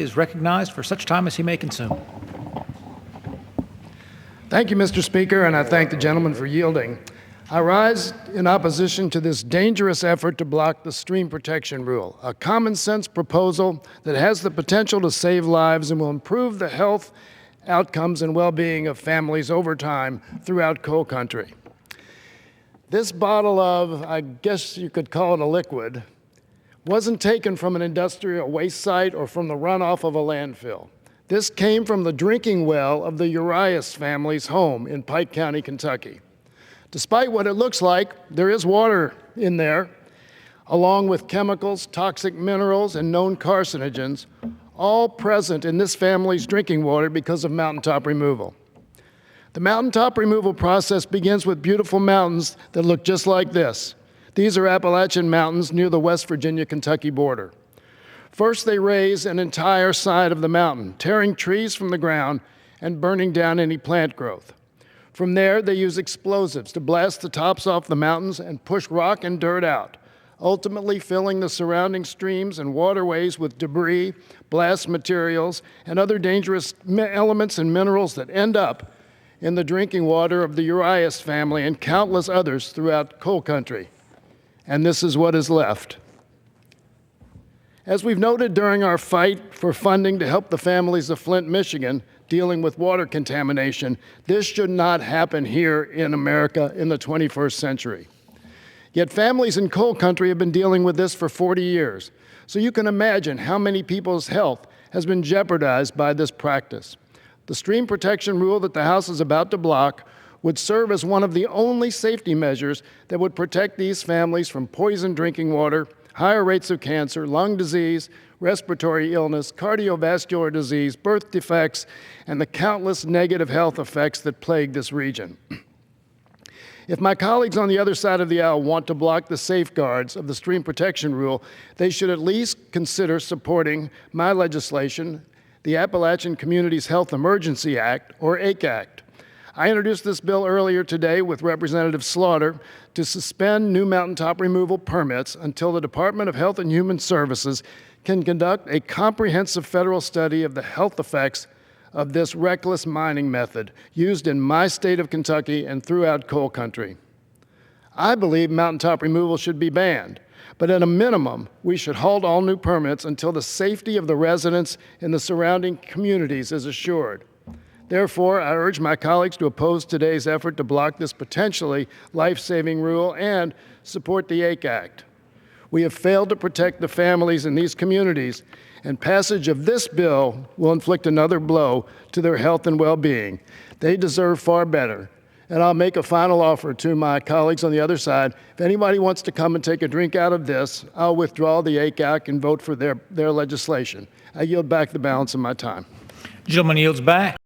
is recognized for such time as he may consume. Thank you, Mr. Speaker, and I thank the gentleman for yielding. I rise in opposition to this dangerous effort to block the stream protection rule, a common sense proposal that has the potential to save lives and will improve the health outcomes and well-being of families over time throughout coal country. This bottle of, I guess you could call it a liquid, wasn't taken from an industrial waste site or from the runoff of a landfill. This came from the drinking well of the Yarmuth family's home in Pike County, Kentucky. Despite what it looks like, there is water in there, along with chemicals, toxic minerals, and known carcinogens, all present in this family's drinking water because of mountaintop removal. The mountaintop removal process begins with beautiful mountains that look just like this. These are Appalachian Mountains near the West Virginia-Kentucky border. First, they raise an entire side of the mountain, tearing trees from the ground and burning down any plant growth. From there, they use explosives to blast the tops off the mountains and push rock and dirt out, ultimately filling the surrounding streams and waterways with debris, blast materials, and other dangerous elements and minerals that end up in the drinking water of the Yarmuth family and countless others throughout coal country. And this is what is left. As we've noted during our fight for funding to help the families of Flint, Michigan, dealing with water contamination, this should not happen here in America in the 21st century. Yet families in coal country have been dealing with this for 40 years. So you can imagine how many people's health has been jeopardized by this practice. The stream protection rule that the House is about to block would serve as one of the only safety measures that would protect these families from poisoned drinking water, higher rates of cancer, lung disease, respiratory illness, cardiovascular disease, birth defects, and the countless negative health effects that plague this region. If my colleagues on the other side of the aisle want to block the safeguards of the stream protection rule, they should at least consider supporting my legislation, the Appalachian Communities Health Emergency Act, or ACE Act. I introduced this bill earlier today with Representative Slaughter to suspend new mountaintop removal permits until the Department of Health and Human Services can conduct a comprehensive federal study of the health effects of this reckless mining method used in my state of Kentucky and throughout coal country. I believe mountaintop removal should be banned, but at a minimum, we should halt all new permits until the safety of the residents in the surrounding communities is assured. Therefore, I urge my colleagues to oppose today's effort to block this potentially life-saving rule and support the ACE Act. We have failed to protect the families in these communities, and passage of this bill will inflict another blow to their health and well-being. They deserve far better. And I'll make a final offer to my colleagues on the other side. If anybody wants to come and take a drink out of this, I'll withdraw the ACE Act and vote for their legislation. I yield back the balance of my time. The gentleman yields back.